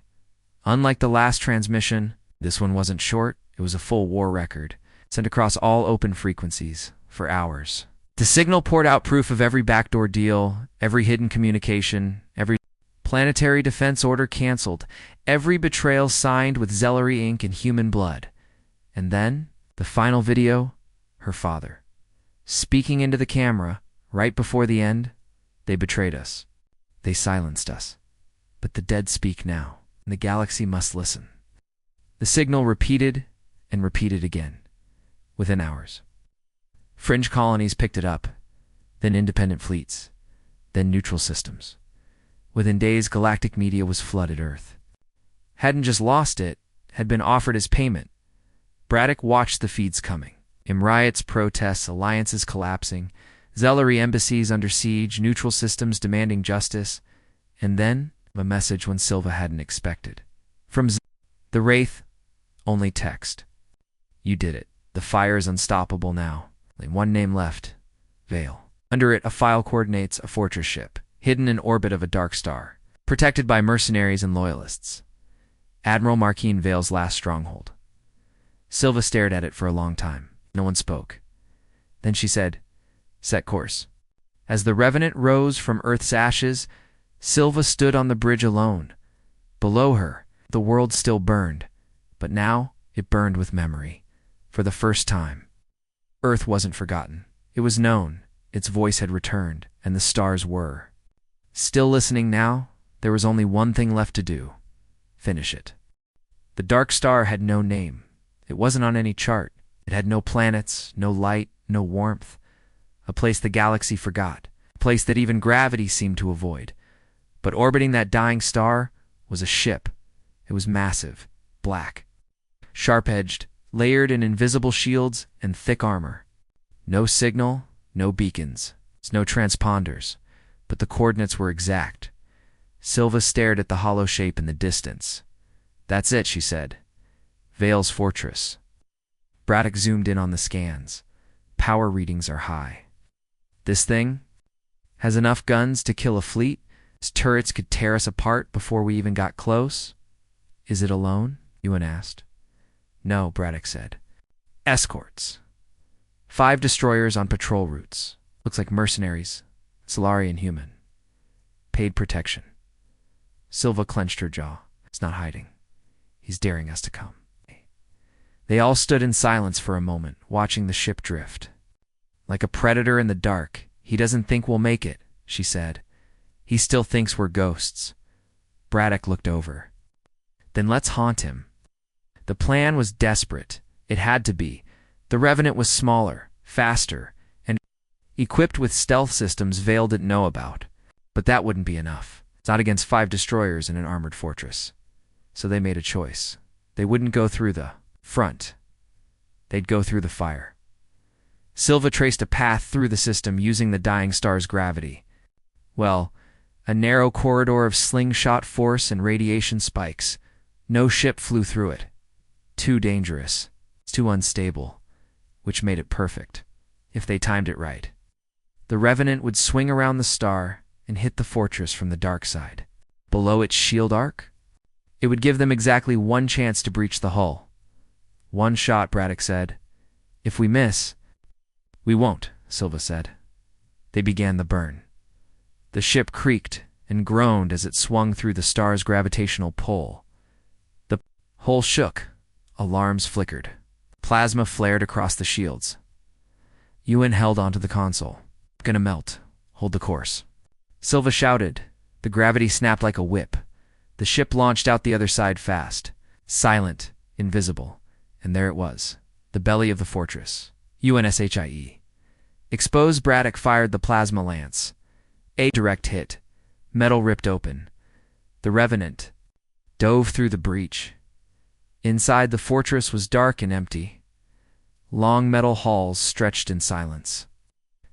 A: Unlike the last transmission, this one wasn't short. It was a full war record, sent across all open frequencies, for hours. The signal poured out proof of every backdoor deal, every hidden communication, every planetary defense order canceled, every betrayal signed with Zellerie ink and human blood. And then, the final video, her father. Speaking into the camera, right before the end, they betrayed us. They silenced us. But the dead speak now, and the galaxy must listen. The signal repeated and repeated again, within hours. Fringe colonies picked it up, then independent fleets, then neutral systems. Within days, galactic media was flooded Earth. Hadn't just lost it, had been offered as payment. Braddock watched the feeds coming. Riots, protests, alliances collapsing, Zellerie embassies under siege, neutral systems demanding justice, and then a message when Silva hadn't expected. From the Wraith, only text. You did it. The fire is unstoppable now. Only one name left. Vale. Under it, a file coordinates a fortress ship, hidden in orbit of a dark star, protected by mercenaries and loyalists. Admiral Marquine Vale's last stronghold. Silva stared at it for a long time. No one spoke. Then she said, set course. As the Revenant rose from Earth's ashes, Silva stood on the bridge alone. Below her, the world still burned, but now it burned with memory. For the first time. Earth wasn't forgotten. It was known, Its voice had returned, and the stars were. Still listening now, there was only one thing left to do. Finish it. The dark star had no name. It wasn't on any chart. It had no planets, no light, no warmth. A place the galaxy forgot. A place that even gravity seemed to avoid. But orbiting that dying star was a ship. It was massive, black, sharp-edged, layered in invisible shields and thick armor. No signal, no beacons, no transponders, but the coordinates were exact. Silva stared at the hollow shape in the distance. "That's it," she said. "Vale's fortress." Braddock zoomed in on the scans. Power readings are high. "This thing has enough guns to kill a fleet. Its turrets could tear us apart before we even got close." "Is it alone?" Ewan asked. "No," Braddock said. "Escorts. 5 destroyers on patrol routes. Looks like mercenaries, Solarian human. Paid protection." Silva clenched her jaw. "It's not hiding. He's daring us to come." They all stood in silence for a moment, watching the ship drift. "Like a predator in the dark, he doesn't think we'll make it," she said. "He still thinks we're ghosts." Braddock looked over. "Then let's haunt him." The plan was desperate. It had to be. The Revenant was smaller, faster, and equipped with stealth systems Vale didn't know about. But that wouldn't be enough. Not against 5 destroyers in an armored fortress. So they made a choice. They wouldn't go through the front. They'd go through the fire. Silva traced a path through the system using the dying star's gravity. Well, a narrow corridor of slingshot force and radiation spikes. No ship flew through it. Too dangerous. Too unstable. Which made it perfect, if they timed it right. The Revenant would swing around the star and hit the fortress from the dark side. Below its shield arc? It would give them exactly 1 chance to breach the hull. 1 shot, Braddock said. "If we miss..." "We won't," Silva said. They began the burn. The ship creaked and groaned as it swung through the star's gravitational pull. The hull shook. Alarms flickered. Plasma flared across the shields. Ewan held onto the console. "Gonna melt. Hold the course." Silva shouted. The gravity snapped like a whip. The ship launched out the other side fast. Silent, invisible. And there it was. The belly of the fortress. UNSHIE. Exposed, Braddock fired the plasma lance. A direct hit. Metal ripped open. The Revenant dove through the breach. Inside, the fortress was dark and empty. Long metal halls stretched in silence.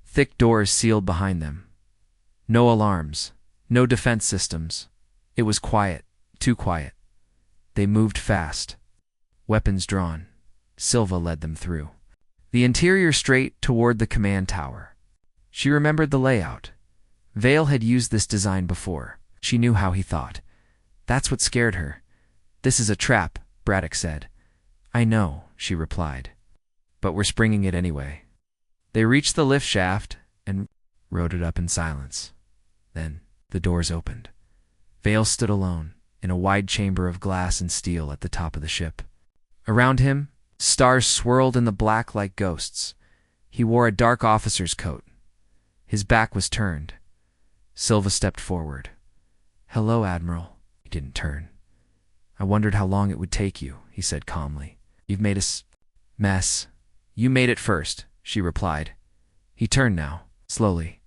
A: Thick doors sealed behind them. No alarms. No defense systems. It was quiet. Too quiet. They moved fast. Weapons drawn. Silva led them through. The interior straight toward the command tower. She remembered the layout. Vale had used this design before. She knew how he thought. That's what scared her. "This is a trap," Braddock said. "I know," she replied. "But we're springing it anyway." They reached the lift shaft and rode it up in silence. Then the doors opened. Vale stood alone in a wide chamber of glass and steel at the top of the ship. Around him, stars swirled in the black like ghosts. He wore a dark officer's coat. His back was turned. Silva stepped forward. "Hello, Admiral." He didn't turn. "I wondered how long it would take you," he said calmly. "You've made a mess." "You made it first," she replied. He turned now, slowly.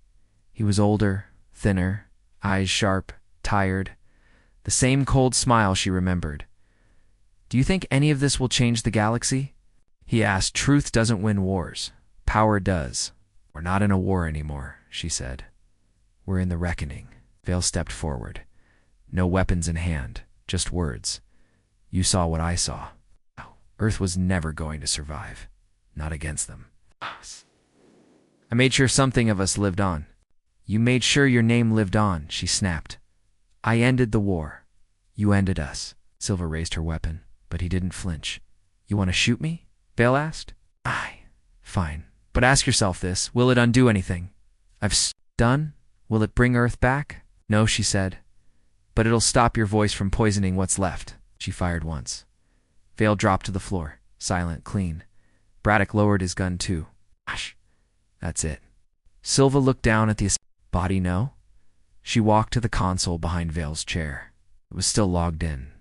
A: He was older, thinner, eyes sharp, tired. The same cold smile she remembered. "Do you think any of this will change the galaxy?" He asked. "Truth doesn't win wars. Power does." "We're not in a war anymore," she said. "We're in the reckoning." Vale stepped forward. No weapons in hand, just words. "You saw what I saw. Earth was never going to survive. Not against them. I made sure something of us lived on." "You made sure your name lived on," she snapped. "I ended the war. You ended us." Silva raised her weapon, but he didn't flinch. "You want to shoot me?" Vale asked. "Aye. Fine. But ask yourself this. Will it undo anything? I've done? Will it bring Earth back?" "No," she said. "But it'll stop your voice from poisoning what's left." She fired once. Vale dropped to the floor, silent, clean. Braddock lowered his gun too. "Gosh. That's it. Silva looked down at the body. No? She walked to the console behind Vale's chair. It was still logged in.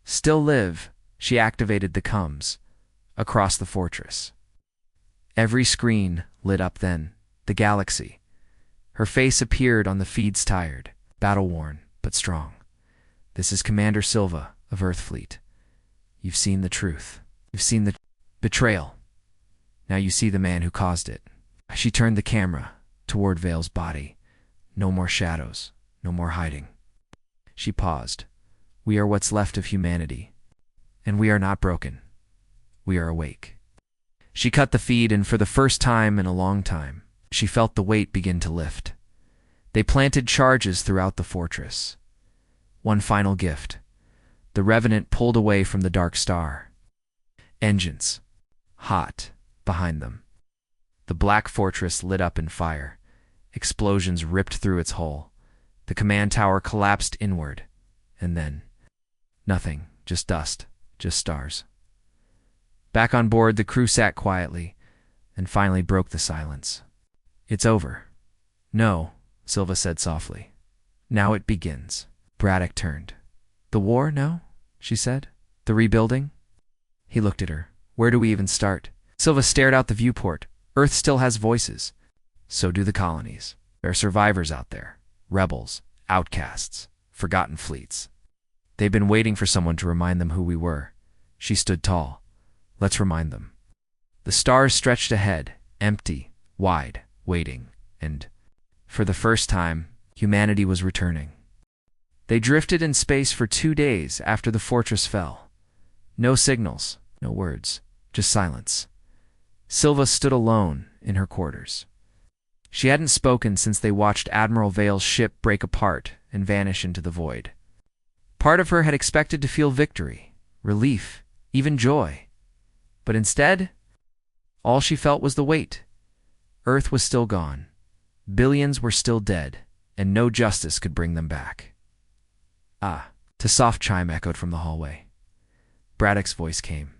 A: Still live. She activated the comms across the fortress. Every screen lit up then. The galaxy. Her face appeared on the feeds, tired, battle-worn, but strong. This is Commander Silva of Earth Fleet. You've seen the truth. You've seen the betrayal. Now you see the man who caused it. She turned the camera toward Vale's body. No more shadows. No more hiding. She paused. We are what's left of humanity. And we are not broken. We are awake. She cut the feed, and for the first time in a long time, she felt the weight begin to lift. They planted charges throughout the fortress. One final gift. The Revenant pulled away from the Dark Star. Engines. Hot. Behind them. The black fortress lit up in fire. Explosions ripped through its hull. The command tower collapsed inward. And then, nothing. Just dust. Just stars. Back on board, the crew sat quietly, and finally broke the silence. It's over. No, Silva said softly. Now it begins. Braddock turned. The war, no? She said. The rebuilding? He looked at her. Where do we even start? Silva stared out the viewport. Earth still has voices. So do the colonies. There are survivors out there. Rebels. Outcasts. Forgotten fleets. They've been waiting for someone to remind them who we were. She stood tall. Let's remind them. The stars stretched ahead, empty, wide, waiting, and, for the first time, humanity was returning. They drifted in space for 2 days after the fortress fell. No signals, no words, just silence. Silva stood alone in her quarters. She hadn't spoken since they watched Admiral Vale's ship break apart and vanish into the void. Part of her had expected to feel victory, relief, even joy. But instead, all she felt was the weight. Earth was still gone. Billions were still dead, and no justice could bring them back. Ah, a soft chime echoed from the hallway. Braddock's voice came.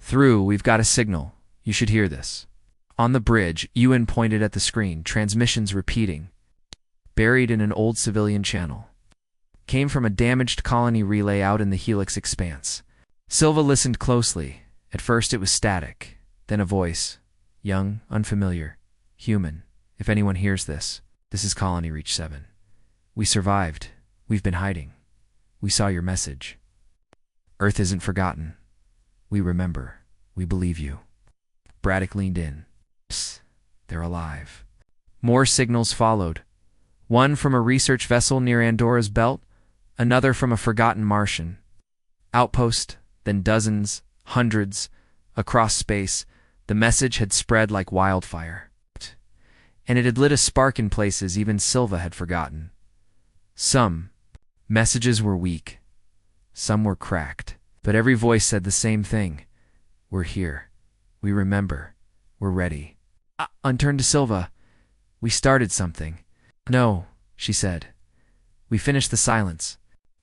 A: Through, we've got a signal. You should hear this. On the bridge, Ewan pointed at the screen, transmissions repeating. Buried in an old civilian channel. Came from a damaged colony relay out in the Helix expanse. Silva listened closely. At first it was static, then a voice. Young, unfamiliar, human. If anyone hears this, this is Colony Reach 7. We survived. We've been hiding. We saw your message. Earth isn't forgotten. We remember. We believe you. Braddock leaned in. Psst, they're alive. More signals followed. One from a research vessel near Andorra's belt, another from a forgotten Martian. Outpost, then dozens, hundreds, across space. The message had spread like wildfire. And it had lit a spark in places even Silva had forgotten. Some messages were weak. Some were cracked. But every voice said the same thing. We're here. We remember. We're ready. Turned to Silva. We started something. No, she said. We finished the silence.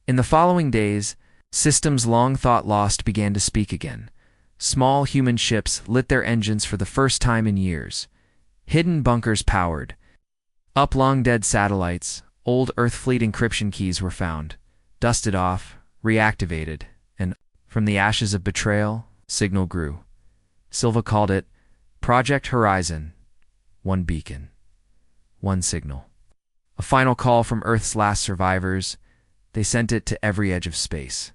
A: In the following days, systems long thought lost began to speak again. Small human ships lit their engines for the first time in years. Hidden bunkers powered. Up long-dead satellites, old Earth fleet encryption keys were found, dusted off, reactivated, and from the ashes of betrayal, signal grew. Silva called it Project Horizon. One beacon. One signal. A final call from Earth's last survivors. They sent it to every edge of space.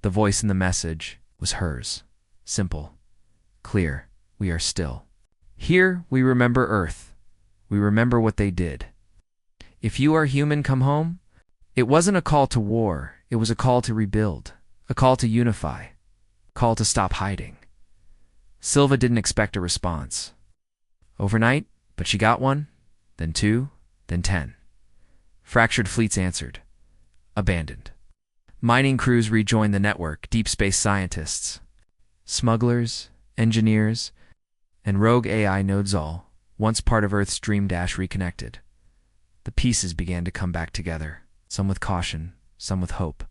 A: The voice in the message was hers. Simple. Clear. We are still. Here we remember Earth. We remember what they did. If you are human, come home. It wasn't a call to war. It was a call to rebuild. A call to unify. A call to stop hiding. Silva didn't expect a response. Overnight, but she got one. Then 2, then 10. Fractured fleets answered. Abandoned. Mining crews rejoined the network, deep space scientists. Smugglers, engineers, and rogue AI nodes all, once part of Earth's dream dash, reconnected. The pieces began to come back together, some with caution, some with hope,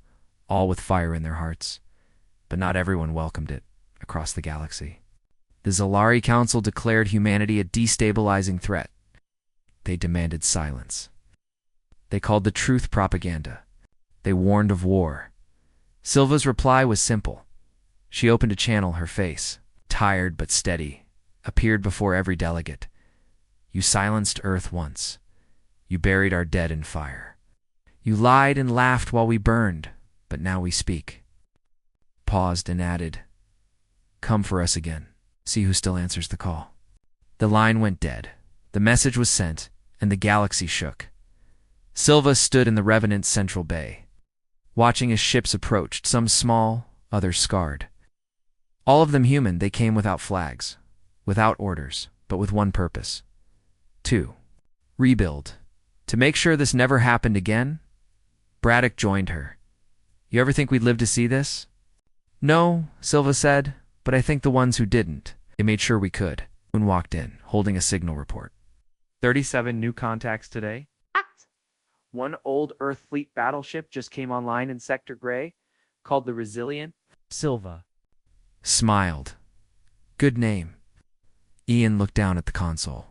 A: all with fire in their hearts. But not everyone welcomed it across the galaxy. The Zalari Council declared humanity a destabilizing threat. They demanded silence. They called the truth propaganda. They warned of war. Silva's reply was simple. She opened a channel. Her face, tired but steady, appeared before every delegate. You silenced Earth once. You buried our dead in fire. You lied and laughed while we burned, but now we speak. Paused and added, come for us again. See who still answers the call. The line went dead. The message was sent, and the galaxy shook. Silva stood in the Revenant's central bay, watching as ships approached, some small, others scarred. All of them human. They came without flags, without orders, but with one purpose. To rebuild. To make sure this never happened again. Braddock joined her. You ever think we'd live to see this? No, Silva said, but I think the ones who didn't. They made sure we could. Moon walked in, holding a signal report.
B: 37 new contacts today. One old Earth fleet battleship just came online in Sector Gray, called the Resilient. Silva
A: Smiled. Good name. Ian looked down at the console.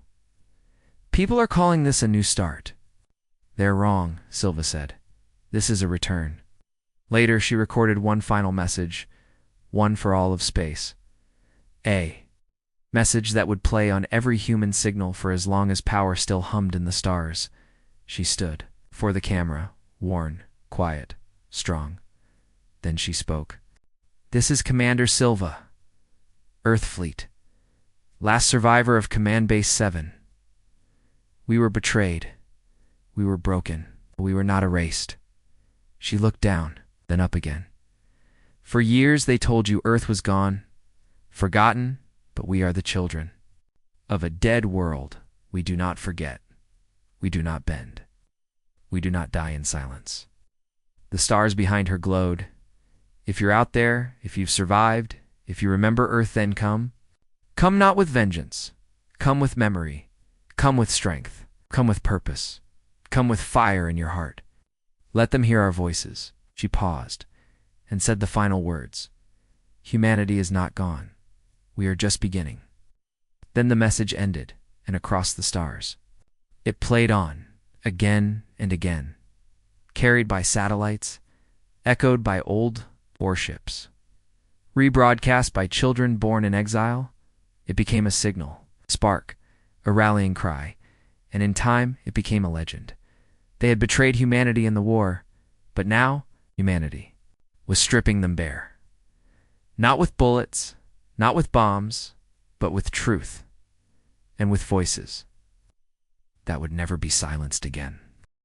A: People are calling this a new start. They're wrong, Silva said. This is a return. Later, she recorded one final message, one for all of space. A message that would play on every human signal for as long as power still hummed in the stars. She stood for the camera, worn, quiet, strong. Then she spoke. This is Commander Silva, Earth Fleet, last survivor of Command Base 7. We were betrayed. We were broken. But we were not erased. She looked down, then up again. For years they told you Earth was gone, forgotten, but we are the children of a dead world. We do not forget. We do not bend. We do not die in silence. The stars behind her glowed. If you're out there, if you've survived, if you remember Earth, then come. Come not with vengeance. Come with memory. Come with strength. Come with purpose. Come with fire in your heart. Let them hear our voices. She paused and said the final words. Humanity is not gone. We are just beginning. Then the message ended, and across the stars, it played on, again and again, carried by satellites, echoed by old warships, rebroadcast by children born in exile. It became a signal, spark, a rallying cry, and in time it became a legend. They had betrayed humanity in the war, but now humanity was stripping them bare. Not with bullets, not with bombs, but with truth, and with voices that would never be silenced again.